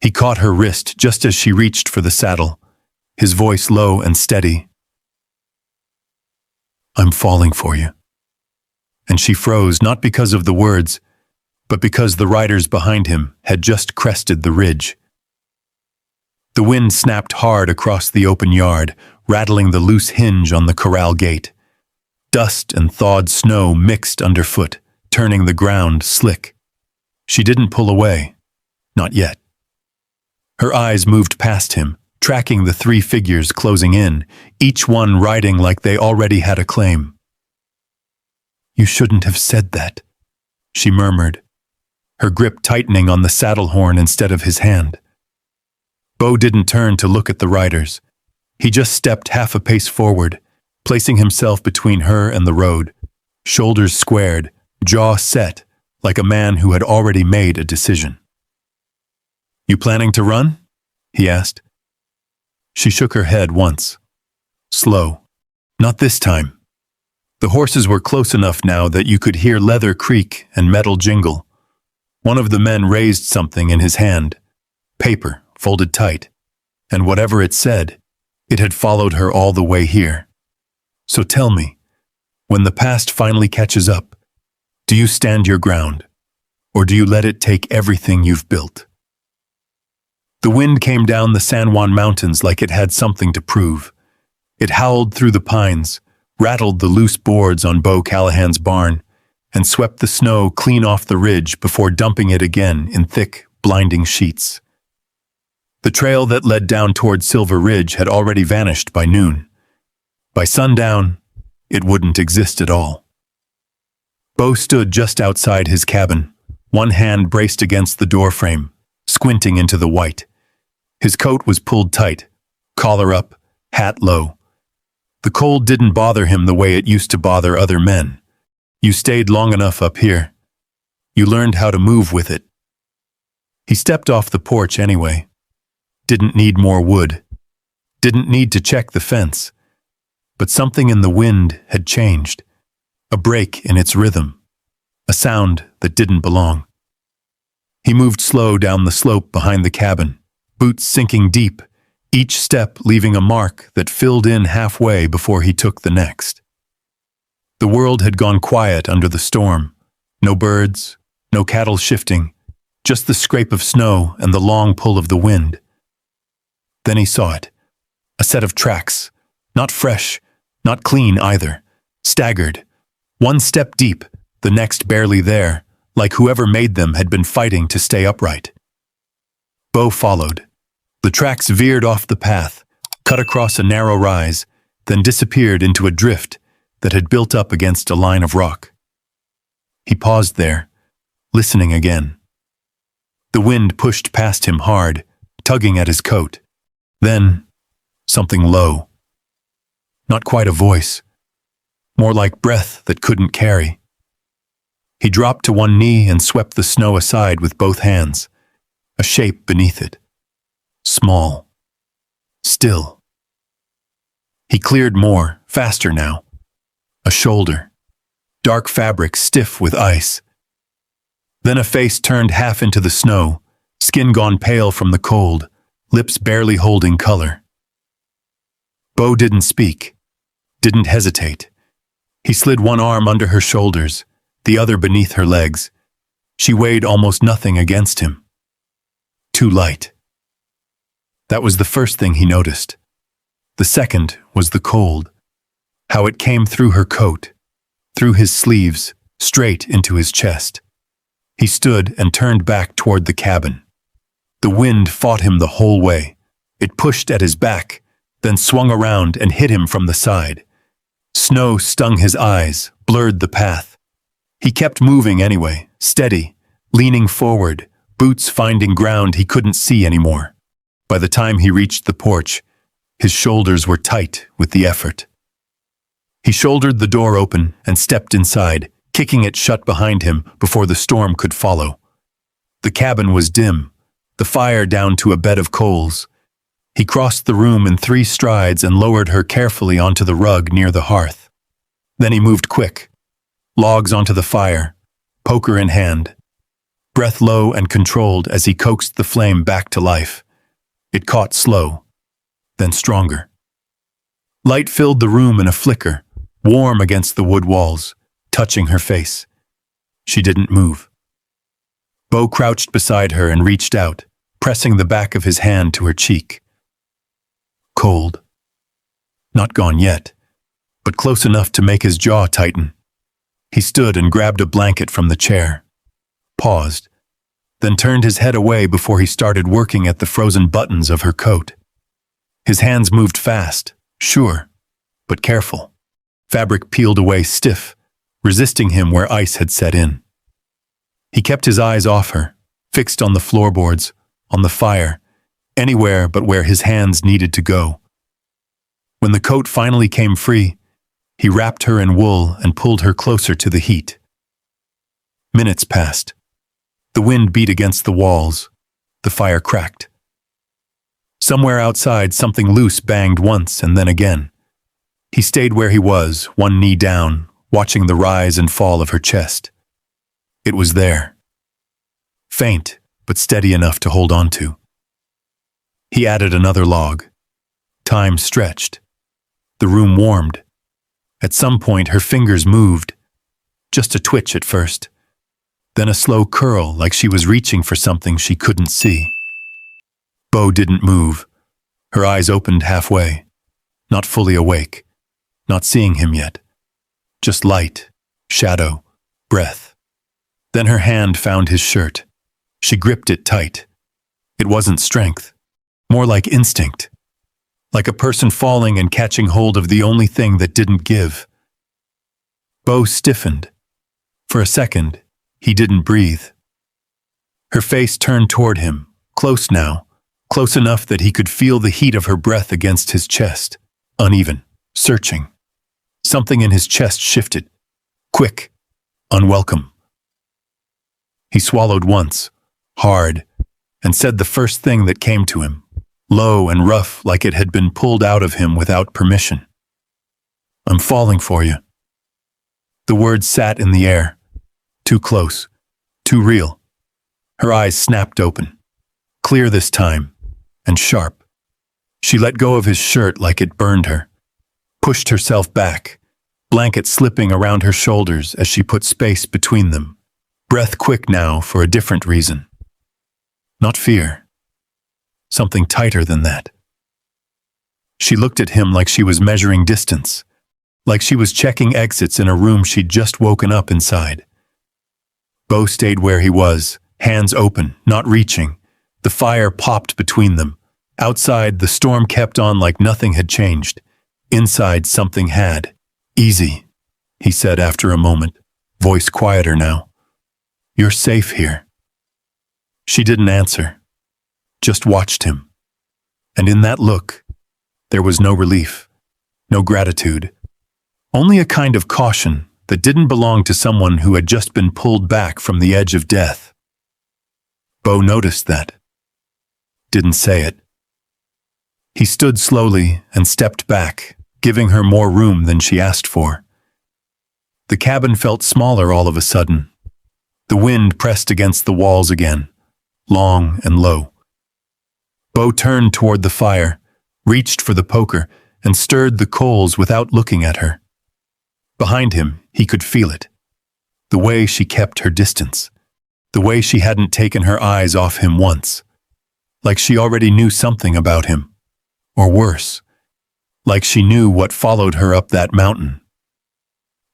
He caught her wrist just as she reached for the saddle, his voice low and steady. "I'm falling for you." And she froze, not because of the words, but because the riders behind him had just crested the ridge. The wind snapped hard across the open yard, rattling the loose hinge on the corral gate. Dust and thawed snow mixed underfoot, turning the ground slick. She didn't pull away. Not yet. Her eyes moved past him, tracking the three figures closing in, each one riding like they already had a claim. "You shouldn't have said that," she murmured, her grip tightening on the saddle horn instead of his hand. Beau didn't turn to look at the riders. He just stepped half a pace forward, placing himself between her and the road, shoulders squared, jaw set, like a man who had already made a decision. "You planning to run?" he asked. She shook her head once. Slow. Not this time. The horses were close enough now that you could hear leather creak and metal jingle. One of the men raised something in his hand. Paper, folded tight. And whatever it said, it had followed her all the way here. "So tell me, when the past finally catches up, do you stand your ground? Or do you let it take everything you've built?" The wind came down the San Juan Mountains like it had something to prove. It howled through the pines, rattled the loose boards on Beau Callahan's barn, and swept the snow clean off the ridge before dumping it again in thick, blinding sheets. The trail that led down toward Silver Ridge had already vanished by noon. By sundown, it wouldn't exist at all. Beau stood just outside his cabin, one hand braced against the doorframe, squinting into the white. His coat was pulled tight, collar up, hat low. The cold didn't bother him the way it used to bother other men. You stayed long enough up here. You learned how to move with it. He stepped off the porch anyway. Didn't need more wood. Didn't need to check the fence. But something in the wind had changed. A break in its rhythm. A sound that didn't belong. He moved slow down the slope behind the cabin, boots sinking deep, each step leaving a mark that filled in halfway before he took the next. The world had gone quiet under the storm. No birds, no cattle shifting, just the scrape of snow and the long pull of the wind. Then he saw it. A set of tracks, not fresh, not clean either, staggered, one step deep, the next barely there, like whoever made them had been fighting to stay upright. Beau followed. The tracks veered off the path, cut across a narrow rise, then disappeared into a drift that had built up against a line of rock. He paused there, listening again. The wind pushed past him hard, tugging at his coat. Then, something low. Not quite a voice. More like breath that couldn't carry. He dropped to one knee and swept the snow aside with both hands. A shape beneath it. Small. Still. He cleared more, faster now. A shoulder. Dark fabric stiff with ice. Then a face turned half into the snow, skin gone pale from the cold, lips barely holding color. Beau didn't speak. Didn't hesitate. He slid one arm under her shoulders, the other beneath her legs. She weighed almost nothing against him. Too light. That was the first thing he noticed. The second was the cold. How it came through her coat, through his sleeves, straight into his chest. He stood and turned back toward the cabin. The wind fought him the whole way. It pushed at his back, then swung around and hit him from the side. Snow stung his eyes, blurred the path. He kept moving anyway, steady, leaning forward, boots finding ground he couldn't see anymore. By the time he reached the porch, his shoulders were tight with the effort. He shouldered the door open and stepped inside, kicking it shut behind him before the storm could follow. The cabin was dim, the fire down to a bed of coals. He crossed the room in 3 strides and lowered her carefully onto the rug near the hearth. Then he moved quick. Logs onto the fire, poker in hand. breath low and controlled as he coaxed the flame back to life. It caught slow, then stronger. Light filled the room in a flicker, warm against the wood walls, touching her face. She didn't move. Beau crouched beside her and reached out, pressing the back of his hand to her cheek. Cold. Not gone yet, but close enough to make his jaw tighten. He stood and grabbed a blanket from the chair, paused, then turned his head away before he started working at the frozen buttons of her coat. His hands moved fast, sure, but careful. Fabric peeled away stiff, resisting him where ice had set in. He kept his eyes off her, fixed on the floorboards, on the fire, anywhere but where his hands needed to go. When the coat finally came free, he wrapped her in wool and pulled her closer to the heat. Minutes passed. The wind beat against the walls. The fire cracked. Somewhere outside, something loose banged once and then again. He stayed where he was, one knee down, watching the rise and fall of her chest. It was there. Faint, but steady enough to hold on to. He added another log. Time stretched. The room warmed. At some point, her fingers moved. Just a twitch at first. Then a slow curl, like she was reaching for something she couldn't see. Beau didn't move. Her eyes opened halfway. Not fully awake. Not seeing him yet. Just light, shadow, breath. Then her hand found his shirt. She gripped it tight. It wasn't strength. More like instinct. Like a person falling and catching hold of the only thing that didn't give. Beau stiffened. For a second, he didn't breathe. Her face turned toward him, close now, close enough that he could feel the heat of her breath against his chest, uneven, searching. Something in his chest shifted, quick, unwelcome. He swallowed once, hard, and said the first thing that came to him, low and rough like it had been pulled out of him without permission. "I'm falling for you." The words sat in the air, too close, too real. Her eyes snapped open, clear this time, and sharp. She let go of his shirt like it burned her, pushed herself back, blanket slipping around her shoulders as she put space between them, breath quick now for a different reason. Not fear. Something tighter than that. She looked at him like she was measuring distance, like she was checking exits in a room she'd just woken up inside. Beau stayed where he was, hands open, not reaching. The fire popped between them. Outside, the storm kept on like nothing had changed. Inside, something had. "Easy," he said after a moment, voice quieter now. "You're safe here." She didn't answer, just watched him. And in that look, there was no relief, no gratitude, only a kind of caution that didn't belong to someone who had just been pulled back from the edge of death. Beau noticed that. Didn't say it. He stood slowly and stepped back, giving her more room than she asked for. The cabin felt smaller all of a sudden. The wind pressed against the walls again, long and low. Beau turned toward the fire, reached for the poker, and stirred the coals without looking at her. Behind him, he could feel it. The way she kept her distance. The way she hadn't taken her eyes off him once. Like she already knew something about him. Or worse, like she knew what followed her up that mountain.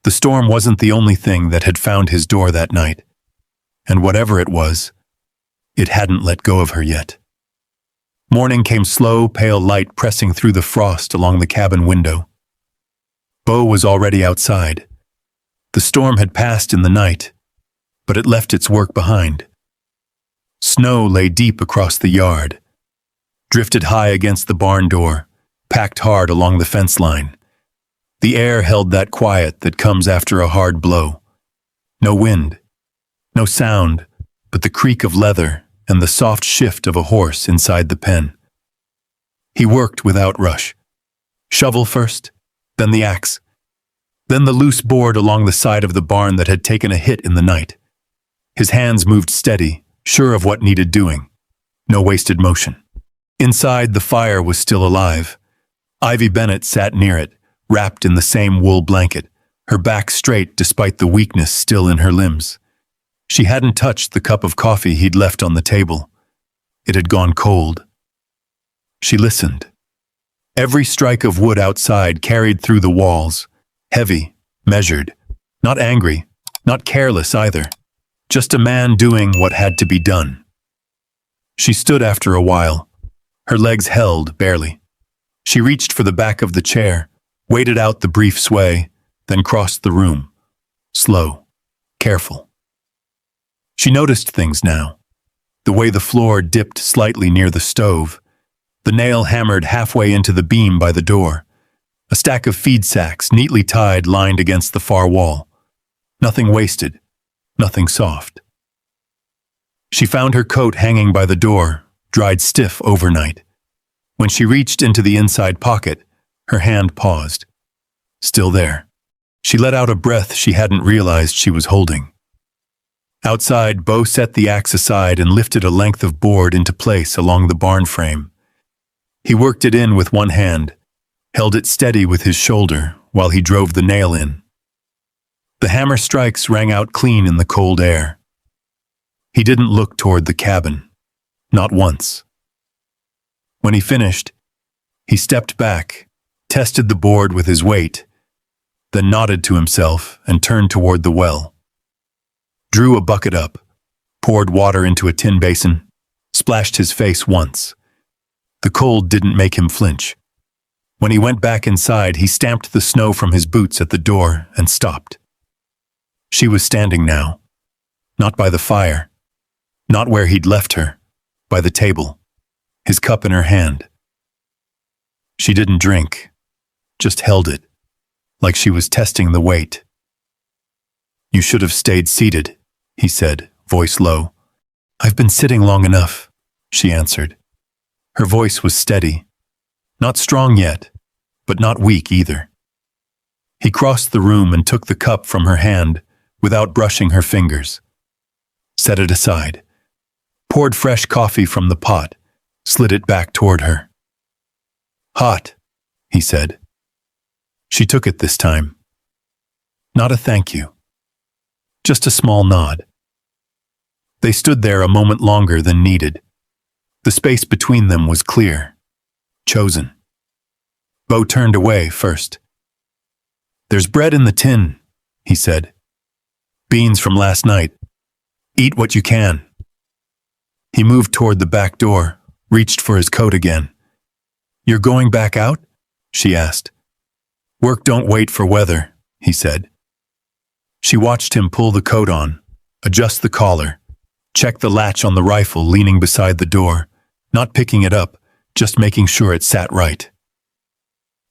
The storm wasn't the only thing that had found his door that night. And whatever it was, it hadn't let go of her yet. Morning came slow, pale light pressing through the frost along the cabin window. Beau was already outside. The storm had passed in the night, but it left its work behind. Snow lay deep across the yard, drifted high against the barn door, packed hard along the fence line. The air held that quiet that comes after a hard blow. No wind, no sound, but the creak of leather and the soft shift of a horse inside the pen. He worked without rush. Shovel first, then the axe, then the loose board along the side of the barn that had taken a hit in the night. His hands moved steady, sure of what needed doing. No wasted motion. Inside, the fire was still alive. Ivy Bennett sat near it, wrapped in the same wool blanket, her back straight despite the weakness still in her limbs. She hadn't touched the cup of coffee he'd left on the table. It had gone cold. She listened. Every strike of wood outside carried through the walls, heavy, measured, not angry, not careless either, just a man doing what had to be done. She stood after a while, her legs held barely. She reached for the back of the chair, waited out the brief sway, then crossed the room, slow, careful. She noticed things now, the way the floor dipped slightly near the stove, the nail hammered halfway into the beam by the door, a stack of feed sacks neatly tied lined against the far wall. Nothing wasted, nothing soft. She found her coat hanging by the door, dried stiff overnight. When she reached into the inside pocket, her hand paused. Still there. She let out a breath she hadn't realized she was holding. Outside, Beau set the axe aside and lifted a length of board into place along the barn frame. He worked it in with one hand, held it steady with his shoulder while he drove the nail in. The hammer strikes rang out clean in the cold air. He didn't look toward the cabin, not once. When he finished, he stepped back, tested the board with his weight, then nodded to himself and turned toward the well. Drew a bucket up, poured water into a tin basin, splashed his face once. The cold didn't make him flinch. When he went back inside, he stamped the snow from his boots at the door and stopped. She was standing now, not by the fire, not where he'd left her, by the table, his cup in her hand. She didn't drink, just held it, like she was testing the weight. "You should have stayed seated," he said, voice low. "I've been sitting long enough," she answered. Her voice was steady, not strong yet, but not weak either. He crossed the room and took the cup from her hand without brushing her fingers. Set it aside, poured fresh coffee from the pot, slid it back toward her. "Hot," he said. She took it this time. Not a thank you, just a small nod. They stood there a moment longer than needed. The space between them was clear, chosen. Beau turned away first. "There's bread in the tin," he said. "Beans from last night. Eat what you can." He moved toward the back door, reached for his coat again. "You're going back out?" she asked. "Work don't wait for weather," he said. She watched him pull the coat on, adjust the collar, check the latch on the rifle leaning beside the door, not picking it up, just making sure it sat right.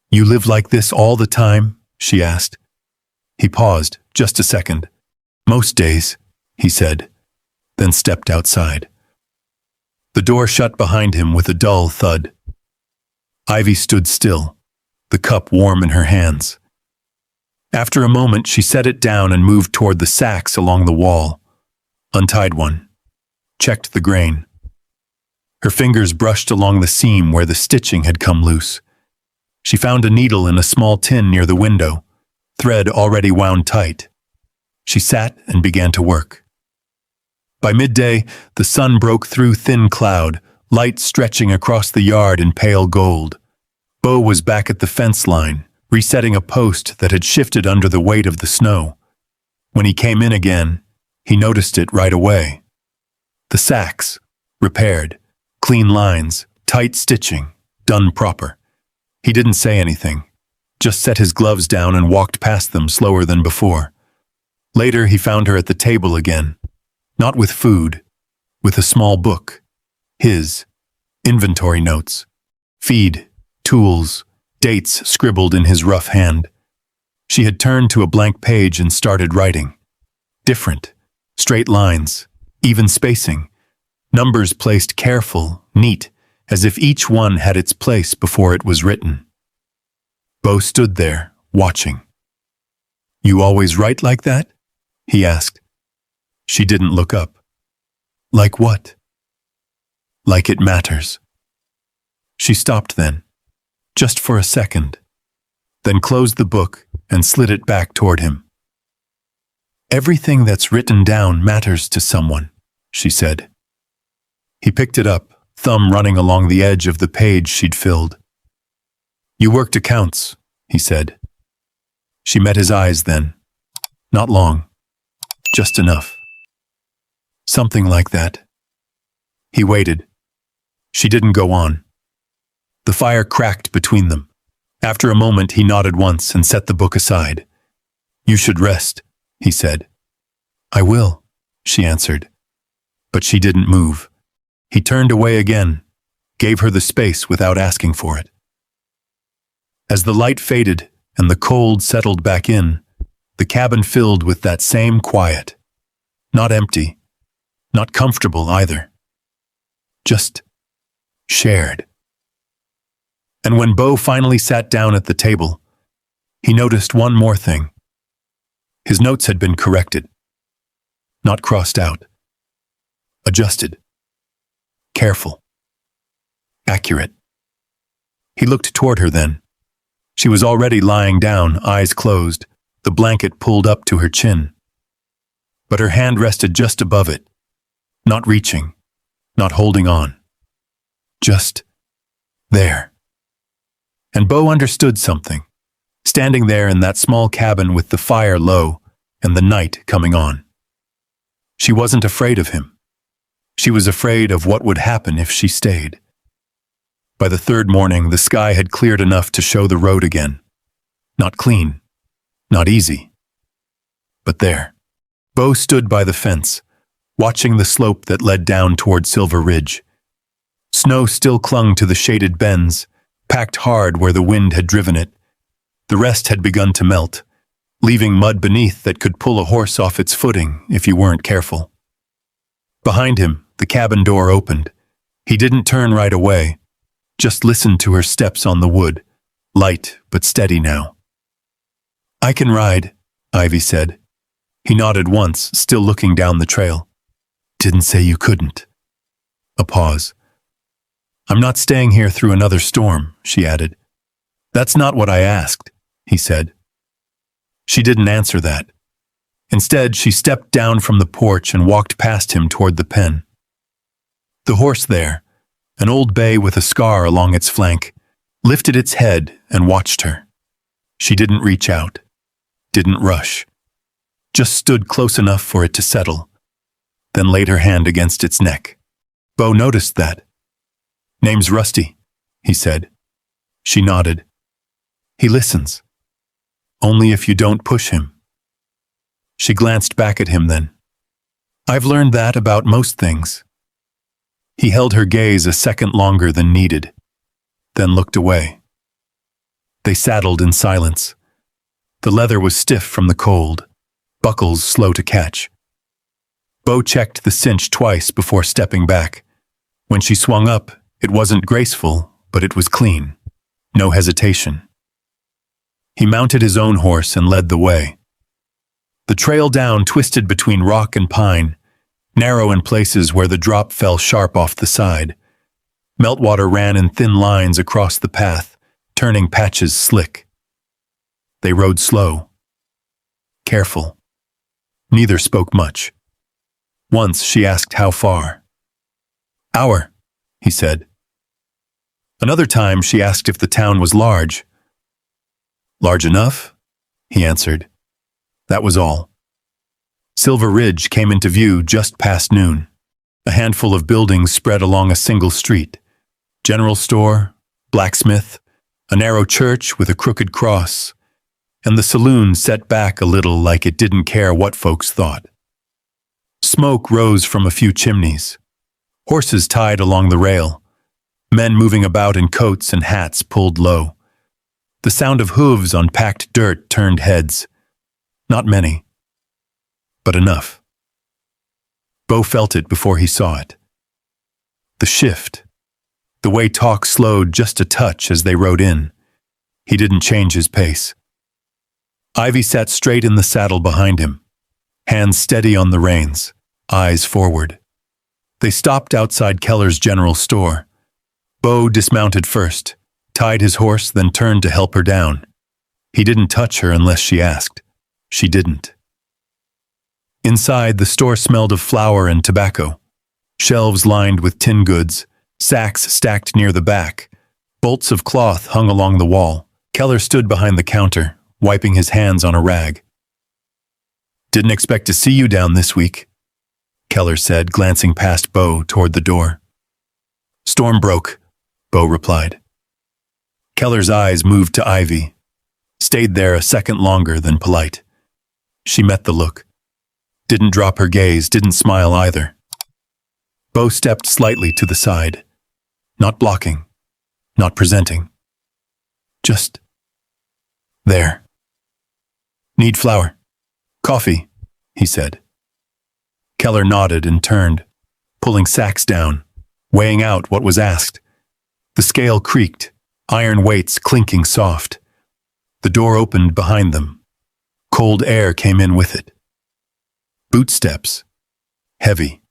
"You live like this all the time?" she asked. He paused, just a second. "Most days," he said, then stepped outside. The door shut behind him with a dull thud. Ivy stood still, the cup warm in her hands. After a moment, she set it down and moved toward the sacks along the wall, untied one, checked the grain. Her fingers brushed along the seam where the stitching had come loose. She found a needle in a small tin near the window, thread already wound tight. She sat and began to work. By midday, the sun broke through thin cloud, light stretching across the yard in pale gold. Beau was back at the fence line, resetting a post that had shifted under the weight of the snow. When he came in again, he noticed it right away. The sacks, repaired, clean lines, tight stitching, done proper. He didn't say anything, just set his gloves down and walked past them slower than before. Later, he found her at the table again, not with food, with a small book, his, inventory notes, feed, tools, dates scribbled in his rough hand. She had turned to a blank page and started writing. Different, straight lines, even spacing, numbers placed careful, neat, as if each one had its place before it was written. Beau stood there, watching. "You always write like that?" he asked. She didn't look up. Like what? Like it matters. She stopped then, just for a second, then closed the book and slid it back toward him. Everything that's written down matters to someone, she said. He picked it up, thumb running along the edge of the page she'd filled. You worked accounts, he said. She met his eyes then. Not long. Just enough. Something like that. He waited. She didn't go on. The fire cracked between them. After a moment, he nodded once and set the book aside. You should rest, he said. I will, she answered. But she didn't move. He turned away again, gave her the space without asking for it. As the light faded and the cold settled back in, the cabin filled with that same quiet. Not empty, not comfortable either. Just shared. And when Beau finally sat down at the table, he noticed one more thing. His notes had been corrected. Not crossed out. Adjusted. Careful. Accurate. He looked toward her then. She was already lying down, eyes closed, the blanket pulled up to her chin. But her hand rested just above it, not reaching, not holding on. Just there. And Beau understood something, standing there in that small cabin with the fire low and the night coming on. She wasn't afraid of him. She was afraid of what would happen if she stayed. By the third morning, the sky had cleared enough to show the road again. Not clean, not easy. But there. Beau stood by the fence, watching the slope that led down toward Silver Ridge. Snow still clung to the shaded bends, packed hard where the wind had driven it. The rest had begun to melt, leaving mud beneath that could pull a horse off its footing if you weren't careful. Behind him, the cabin door opened. He didn't turn right away, just listened to her steps on the wood, light but steady now. I can ride, Ivy said. He nodded once, still looking down the trail. Didn't say you couldn't. A pause. I'm not staying here through another storm, she added. That's not what I asked, he said. She didn't answer that. Instead, she stepped down from the porch and walked past him toward the pen. The horse there, an old bay with a scar along its flank, lifted its head and watched her. She didn't reach out, didn't rush, just stood close enough for it to settle, then laid her hand against its neck. Beau noticed that. Name's Rusty, he said. She nodded. He listens. Only if you don't push him. She glanced back at him then. I've learned that about most things. He held her gaze a second longer than needed, then looked away. They saddled in silence. The leather was stiff from the cold, buckles slow to catch. Beau checked the cinch twice before stepping back. When she swung up, it wasn't graceful, but it was clean. No hesitation. He mounted his own horse and led the way. The trail down twisted between rock and pine, narrow in places where the drop fell sharp off the side. Meltwater ran in thin lines across the path, turning patches slick. They rode slow. Careful. Neither spoke much. Once she asked how far. Hour, he said. Another time she asked if the town was large. Large enough, he answered. That was all. Silver Ridge came into view just past noon. A handful of buildings spread along a single street. General store, blacksmith, a narrow church with a crooked cross, and the saloon set back a little like it didn't care what folks thought. Smoke rose from a few chimneys. Horses tied along the rail. Men moving about in coats and hats pulled low. The sound of hooves on packed dirt turned heads. Not many, but enough. Beau felt it before he saw it. The shift, the way talk slowed just a touch as they rode in. He didn't change his pace. Ivy sat straight in the saddle behind him, hands steady on the reins. eyes forward. They stopped outside Keller's general store. Beau dismounted first, tied his horse, then turned to help her down. He didn't touch her unless she asked. She didn't. Inside, the store smelled of flour and tobacco. Shelves lined with tin goods, sacks stacked near the back. Bolts of cloth hung along the wall. Keller stood behind the counter, wiping his hands on a rag. "Didn't expect to see you down this week," Keller said, glancing past Beau toward the door. "Storm broke," Beau replied. Keller's eyes moved to Ivy, stayed there a second longer than polite. She met the look. Didn't drop her gaze, didn't smile either. Beau stepped slightly to the side, not blocking, not presenting. Just there. "Need flour? Coffee," he said. Keller nodded and turned, pulling sacks down, weighing out what was asked. The scale creaked, iron weights clinking soft. The door opened behind them. Cold air came in with it. Bootsteps. Heavy.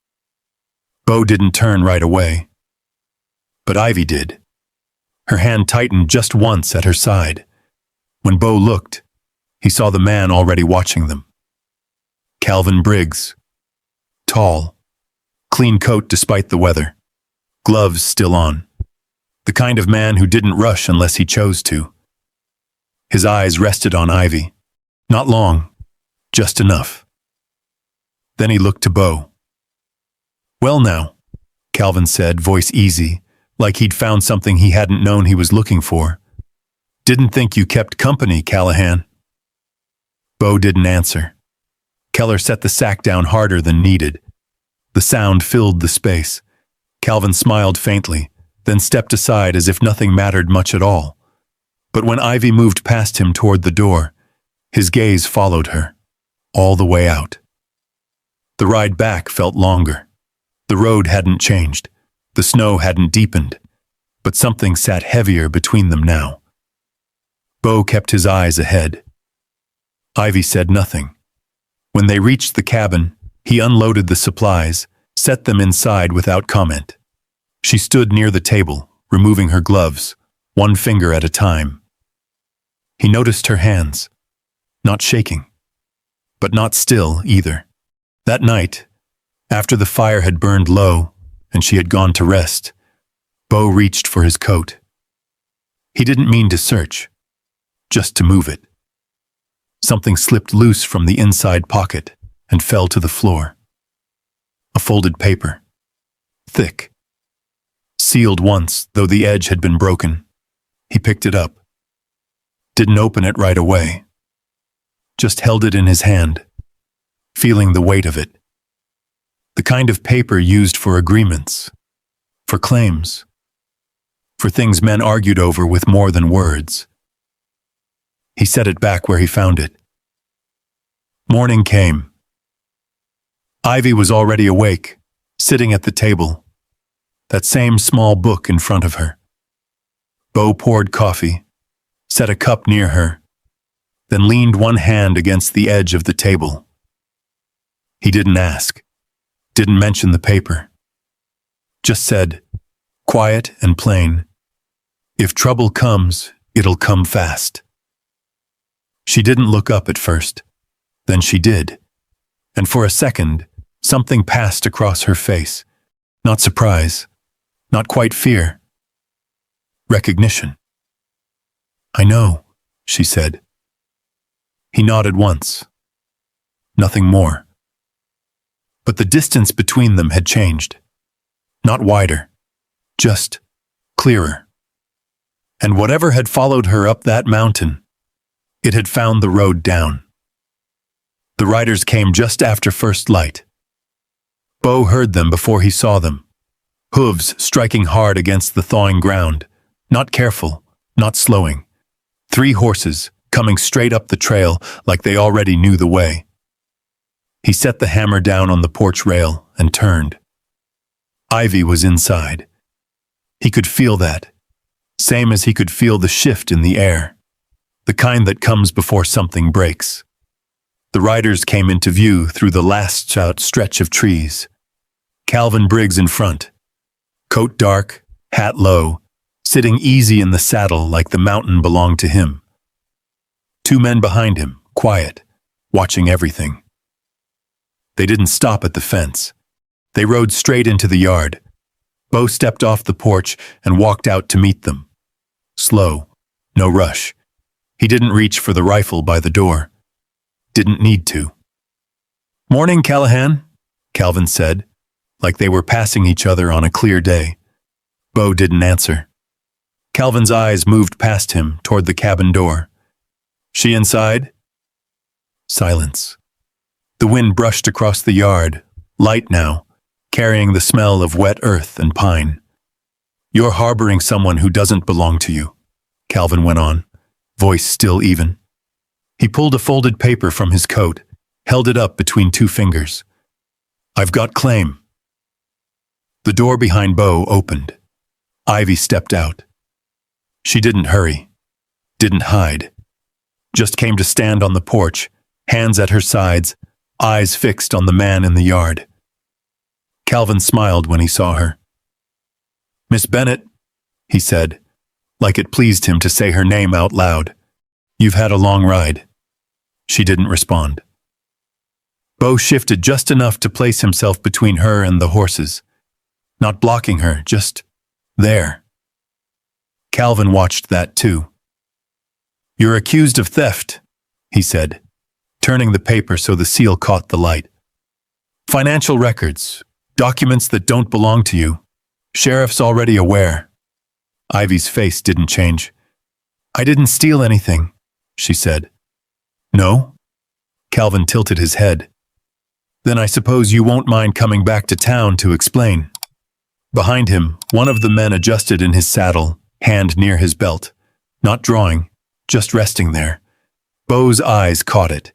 Beau didn't turn right away. But Ivy did. Her hand tightened just once at her side. When Beau looked, he saw the man already watching them. Calvin Briggs. Tall. Clean coat despite the weather. Gloves still on. The kind of man who didn't rush unless he chose to. His eyes rested on Ivy. Not long. Just enough. Then he looked to Beau. "Well now," Calvin said, voice easy, like he'd found something he hadn't known he was looking for. "Didn't think you kept company, Callahan." Beau didn't answer. Keller set the sack down harder than needed. The sound filled the space. Calvin smiled faintly, then stepped aside as if nothing mattered much at all. But when Ivy moved past him toward the door, his gaze followed her, all the way out. The ride back felt longer. The road hadn't changed. The snow hadn't deepened. But something sat heavier between them now. Beau kept his eyes ahead. Ivy said nothing. When they reached the cabin, he unloaded the supplies, set them inside without comment. She stood near the table, removing her gloves, one finger at a time. He noticed her hands, not shaking, but not still either. That night, after the fire had burned low and she had gone to rest, Beau reached for his coat. He didn't mean to search, just to move it. Something slipped loose from the inside pocket and fell to the floor. A folded paper. Thick. Sealed once, though the edge had been broken. He picked it up. Didn't open it right away. Just held it in his hand, feeling the weight of it. The kind of paper used for agreements, for claims, for things men argued over with more than words. He set it back where he found it. Morning came. Ivy was already awake, sitting at the table, that same small book in front of her. Beau poured coffee, set a cup near her, then leaned one hand against the edge of the table. He didn't ask, didn't mention the paper. Just said, quiet and plain, "If trouble comes, it'll come fast." She didn't look up at first. Then she did. And for a second, something passed across her face. Not surprise, not quite fear. Recognition. "I know," she said. He nodded once. Nothing more. But the distance between them had changed. Not wider, just clearer. And whatever had followed her up that mountain, it had found the road down. The riders came just after first light. Beau heard them before he saw them, hooves striking hard against the thawing ground, not careful, not slowing. 3 horses coming straight up the trail like they already knew the way. He set the hammer down on the porch rail and turned. Ivy was inside. He could feel that, same as he could feel the shift in the air, the kind that comes before something breaks. The riders came into view through the last stretch of trees. Calvin Briggs in front, coat dark, hat low, sitting easy in the saddle like the mountain belonged to him. Two men behind him, quiet, watching everything. They didn't stop at the fence. They rode straight into the yard. Beau stepped off the porch and walked out to meet them. Slow, no rush. He didn't reach for the rifle by the door. Didn't need to. "Morning, Callahan," Calvin said, like they were passing each other on a clear day. Beau didn't answer. Calvin's eyes moved past him toward the cabin door. "She inside?" Silence. The wind brushed across the yard, light now, carrying the smell of wet earth and pine. "You're harboring someone who doesn't belong to you," Calvin went on, voice still even. He pulled a folded paper from his coat, held it up between two fingers. "I've got claim." The door behind Beau opened. Ivy stepped out. She didn't hurry, didn't hide, just came to stand on the porch, hands at her sides, eyes fixed on the man in the yard. Calvin smiled when he saw her. "Miss Bennett," he said, like it pleased him to say her name out loud. "You've had a long ride." She didn't respond. Beau shifted just enough to place himself between her and the horses, not blocking her, just there. Calvin watched that too. "You're accused of theft," he said, turning the paper so the seal caught the light. "Financial records, documents that don't belong to you. Sheriff's already aware." Ivy's face didn't change. "I didn't steal anything," she said. "No?" Calvin tilted his head. "Then I suppose you won't mind coming back to town to explain." Behind him, one of the men adjusted in his saddle, hand near his belt, not drawing, just resting there. Beau's eyes caught it.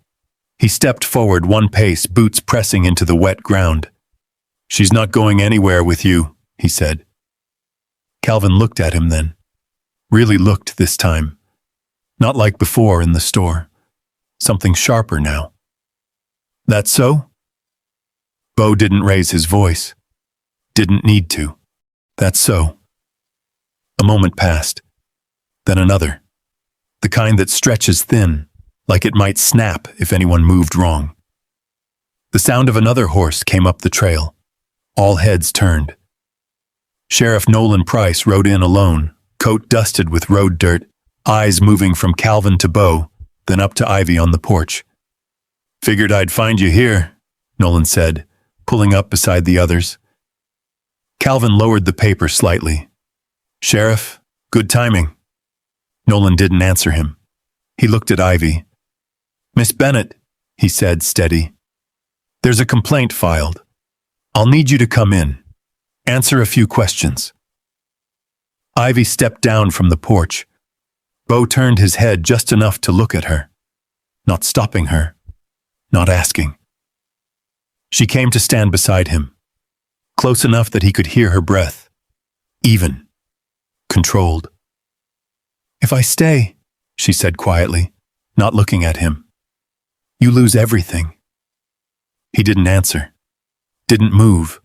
He stepped forward one pace, boots pressing into the wet ground. "She's not going anywhere with you," he said. Calvin looked at him then. Really looked this time. Not like before in the store. Something sharper now. "That so?" Beau didn't raise his voice. Didn't need to. "That's so." A moment passed. Then another. The kind that stretches thin, like it might snap if anyone moved wrong. The sound of another horse came up the trail. All heads turned. Sheriff Nolan Price rode in alone, coat dusted with road dirt, eyes moving from Calvin to Beau, then up to Ivy on the porch. "Figured I'd find you here," Nolan said, pulling up beside the others. Calvin lowered the paper slightly. "Sheriff, good timing." Nolan didn't answer him. He looked at Ivy. "Miss Bennett," he said, steady. "There's a complaint filed. I'll need you to come in. Answer a few questions." Ivy stepped down from the porch. Beau turned his head just enough to look at her. Not stopping her. Not asking. She came to stand beside him. Close enough that he could hear her breath. Even. Controlled. "If I stay," she said quietly, not looking at him, "you lose everything." He didn't answer. Didn't move.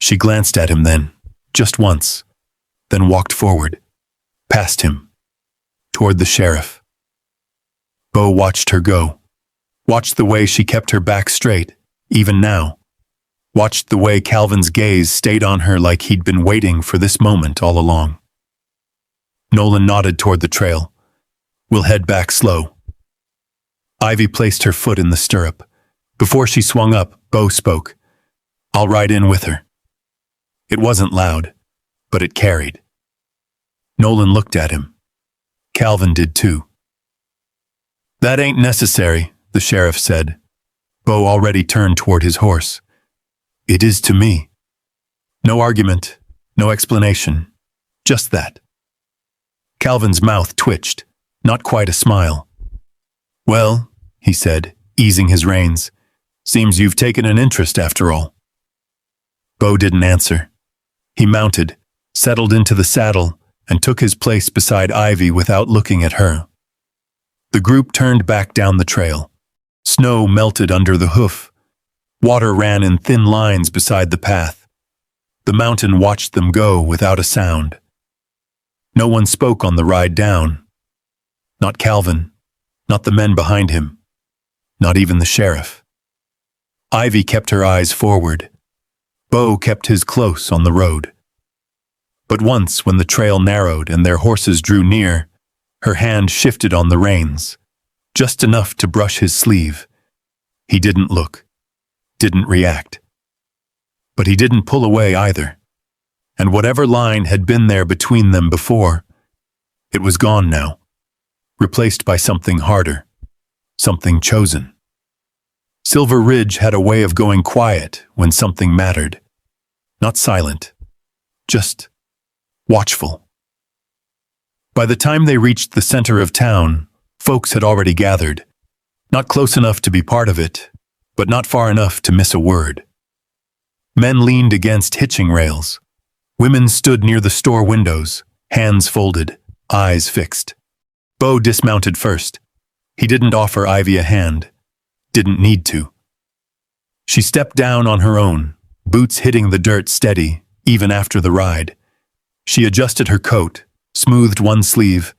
She glanced at him then, just once, then walked forward, past him, toward the sheriff. Beau watched her go. Watched the way she kept her back straight, even now. Watched the way Calvin's gaze stayed on her like he'd been waiting for this moment all along. Nolan nodded toward the trail. "We'll head back slow." Ivy placed her foot in the stirrup. Before she swung up, Beau spoke. "I'll ride in with her." It wasn't loud, but it carried. Nolan looked at him. Calvin did too. "That ain't necessary," the sheriff said. Beau already turned toward his horse. "It is to me." No argument, no explanation, just that. Calvin's mouth twitched, not quite a smile. "Well," he said, easing his reins, "seems you've taken an interest after all." Beau didn't answer. He mounted, settled into the saddle, and took his place beside Ivy without looking at her. The group turned back down the trail. Snow Snow melted under the hoof. Water ran in thin lines beside the path. The mountain watched them go without a sound. No one spoke on the ride down. Not Calvin, not the men behind him, not even the sheriff. Ivy kept her eyes forward. Beau kept his close on the road. But once, when the trail narrowed and their horses drew near, her hand shifted on the reins, just enough to brush his sleeve. He didn't look, didn't react. But he didn't pull away either. And whatever line had been there between them before, it was gone now, replaced by something harder, something chosen. Silver Ridge had a way of going quiet when something mattered. Not silent, just watchful. By the time they reached the center of town, folks had already gathered, not close enough to be part of it, but not far enough to miss a word. Men leaned against hitching rails. Women stood near the store windows, hands folded, eyes fixed. Beau dismounted first. He didn't offer Ivy a hand. Didn't need to. She stepped down on her own, boots hitting the dirt steady, even after the ride. She adjusted her coat, smoothed one sleeve,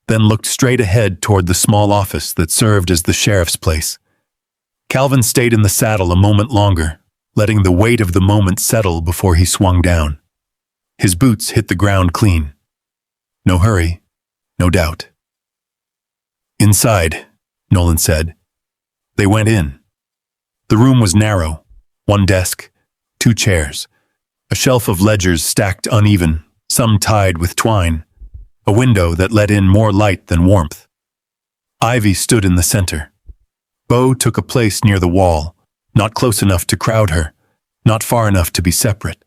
then looked straight ahead toward the small office that served as the sheriff's place. Calvin stayed in the saddle a moment longer, letting the weight of the moment settle before he swung down. His boots hit the ground clean. No hurry, no doubt. "Inside," Nolan said. They went in. The room was narrow. One desk, two chairs, a shelf of ledgers stacked uneven, some tied with twine, a window that let in more light than warmth. Ivy stood in the center. Beau took a place near the wall, not close enough to crowd her, not far enough to be separate.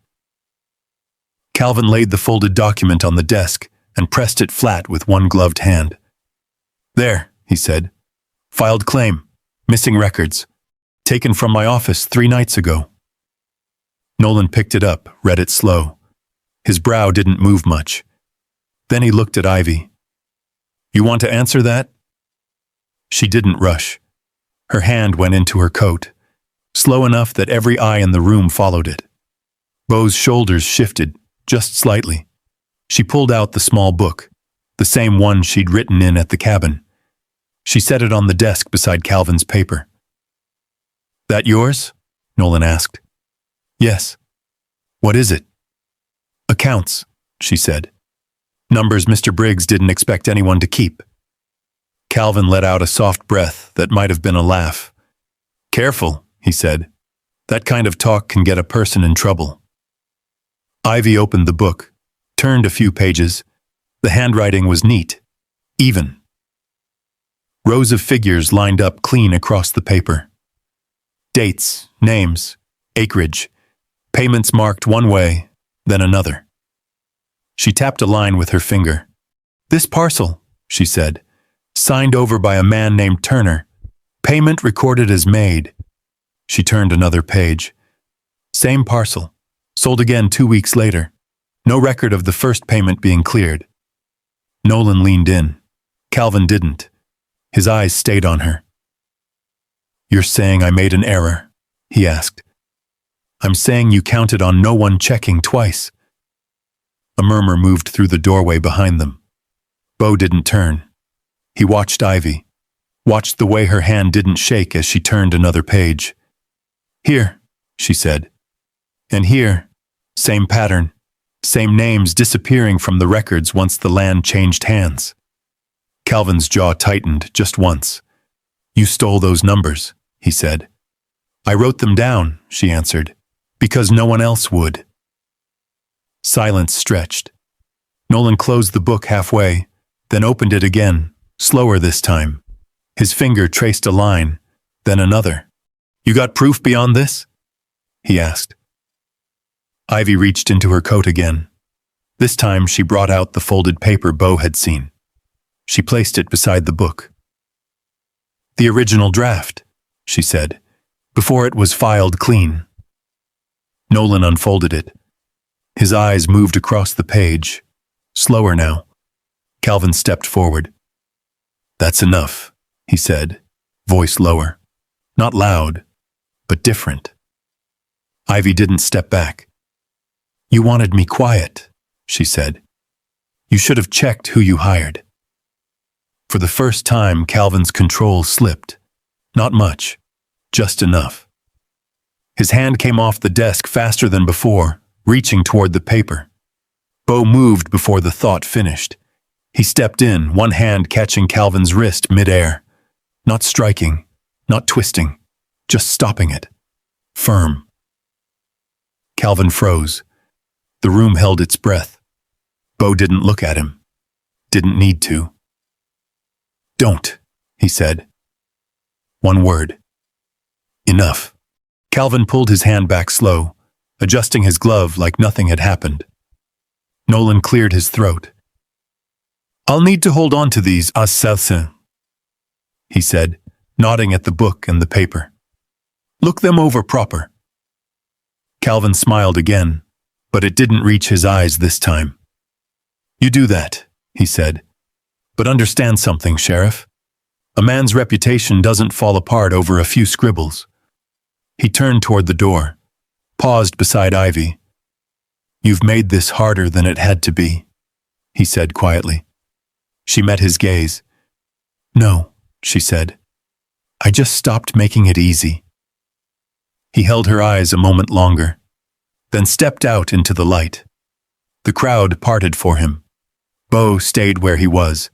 Calvin laid the folded document on the desk and pressed it flat with one gloved hand. "There," he said. "Filed claim. Missing records. Taken from my office 3 nights ago." Nolan picked it up, read it slow. His brow didn't move much. Then he looked at Ivy. "You want to answer that?" She didn't rush. Her hand went into her coat, slow enough that every eye in the room followed it. Beau's shoulders shifted, just slightly. She pulled out the small book, the same one she'd written in at the cabin. She set it on the desk beside Calvin's paper. "That yours?" Nolan asked. "Yes." "What is it?" "Accounts," she said. "Numbers Mr. Briggs didn't expect anyone to keep." Calvin let out a soft breath that might have been a laugh. "Careful," he said. "That kind of talk can get a person in trouble." Ivy opened the book, turned a few pages. The handwriting was neat, even. Rows of figures lined up clean across the paper. Dates, names, acreage, payments marked one way, then another. She tapped a line with her finger. "This parcel," she said, "signed over by a man named Turner. Payment recorded as made." She turned another page. "Same parcel. Sold again 2 weeks later. No record of the first payment being cleared." Nolan leaned in. Calvin didn't. His eyes stayed on her. "You're saying I made an error?" he asked. "I'm saying you counted on no one checking twice." A murmur moved through the doorway behind them. Beau didn't turn. He watched Ivy, watched the way her hand didn't shake as she turned another page. "Here," she said. "And here, same pattern, same names disappearing from the records once the land changed hands." Calvin's jaw tightened just once. "You stole those numbers," he said. "I wrote them down," she answered, "because no one else would." Silence stretched. Nolan closed the book halfway, then opened it again, slower this time. His finger traced a line, then another. "You got proof beyond this?" he asked. Ivy reached into her coat again. This time she brought out the folded paper Beau had seen. She placed it beside the book. "The original draft," she said, "before it was filed clean." Nolan unfolded it. His eyes moved across the page, slower now. Calvin stepped forward. "That's enough," he said, voice lower. Not loud, but different. Ivy didn't step back. "You wanted me quiet," she said. "You should have checked who you hired." For the first time, Calvin's control slipped. Not much, just enough. His hand came off the desk faster than before, reaching toward the paper. Beau moved before the thought finished. He stepped in, one hand catching Calvin's wrist mid-air. Not striking, not twisting, just stopping it. Firm. Calvin froze. The room held its breath. Beau didn't look at him. Didn't need to. "Don't," he said. One word. "Enough." Calvin pulled his hand back slow, adjusting his glove like nothing had happened. Nolan cleared his throat. "I'll need to hold on to these, Assassin," he said, nodding at the book and the paper. "Look them over proper." Calvin smiled again, but it didn't reach his eyes this time. "You do that," he said. "But understand something, Sheriff. A man's reputation doesn't fall apart over a few scribbles." He turned toward the door, paused beside Ivy. "You've made this harder than it had to be," he said quietly. She met his gaze. "No," she said. "I just stopped making it easy." He held her eyes a moment longer, then stepped out into the light. The crowd parted for him. Beau stayed where he was.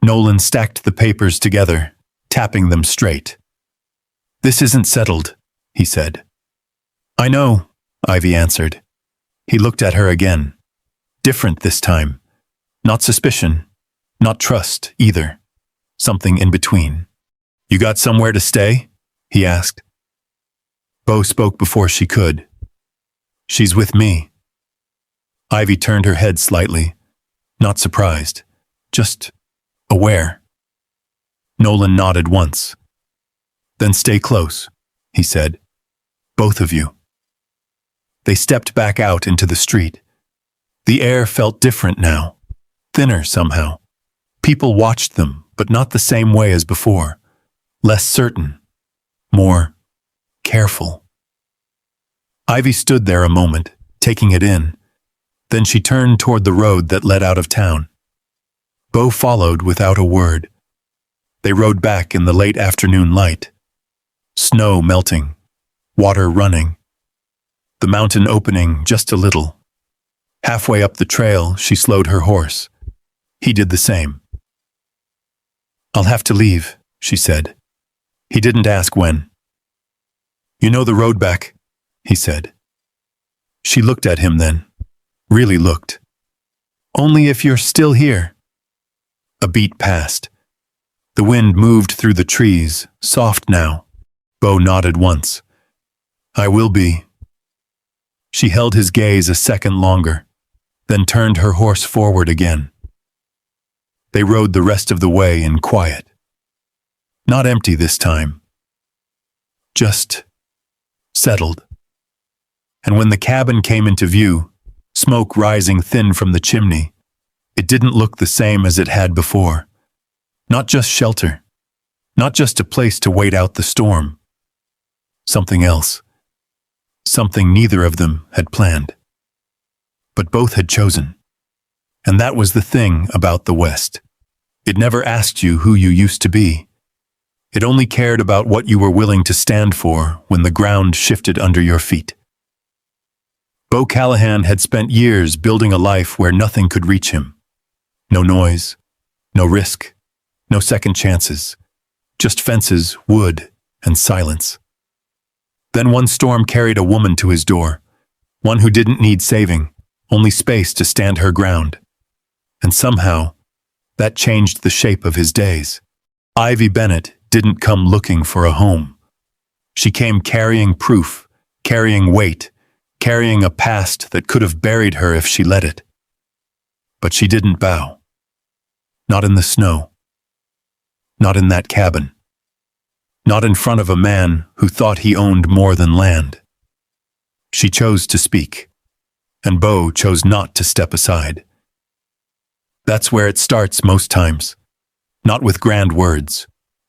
Nolan stacked the papers together, tapping them straight. "This isn't settled," he said. "I know," Ivy answered. He looked at her again. Different this time. Not suspicion, not trust either. Something in between. "You got somewhere to stay?" he asked. Beau spoke before she could. "She's with me." Ivy turned her head slightly, not surprised, just aware. Nolan nodded once. "Then stay close," he said. "Both of you." They stepped back out into the street. The air felt different now, thinner somehow. People watched them, but not the same way as before. Less certain, more careful. Ivy stood there a moment, taking it in. Then she turned toward the road that led out of town. Beau followed without a word. They rode back in the late afternoon light. Snow melting, water running. The mountain opening just a little. Halfway up the trail, she slowed her horse. He did the same. "I'll have to leave," she said. He didn't ask when. "You know the road back," he said. She looked at him then. Really looked. "Only if you're still here." A beat passed. The wind moved through the trees, soft now. Beau nodded once. "I will be." She held his gaze a second longer, then turned her horse forward again. They rode the rest of the way in quiet. Not empty this time. Just settled. And when the cabin came into view, smoke rising thin from the chimney, it didn't look the same as it had before. Not just shelter. Not just a place to wait out the storm. Something else. Something neither of them had planned. But both had chosen. And that was the thing about the West. It never asked you who you used to be. It only cared about what you were willing to stand for when the ground shifted under your feet. Beau Callahan had spent years building a life where nothing could reach him. No noise, no risk, no second chances. Just fences, wood, and silence. Then one storm carried a woman to his door, one who didn't need saving, only space to stand her ground. And somehow, that changed the shape of his days. Ivy Bennett didn't come looking for a home. She came carrying proof, carrying weight, carrying a past that could have buried her if she let it. But she didn't bow. Not in the snow. Not in that cabin. Not in front of a man who thought he owned more than land. She chose to speak, and Beau chose not to step aside. That's where it starts most times. Not with grand words,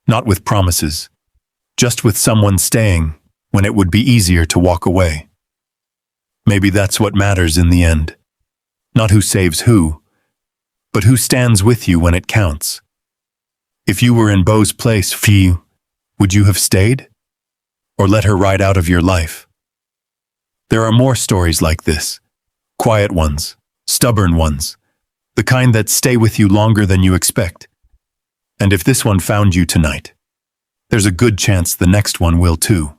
not with promises, just with someone staying when it would be easier to walk away. Maybe that's what matters in the end. Not who saves who, but who stands with you when it counts. If you were in Beau's place, would you have stayed? Or let her ride out of your life? There are more stories like this. Quiet ones, stubborn ones, the kind that stay with you longer than you expect. And if this one found you tonight, there's a good chance the next one will too.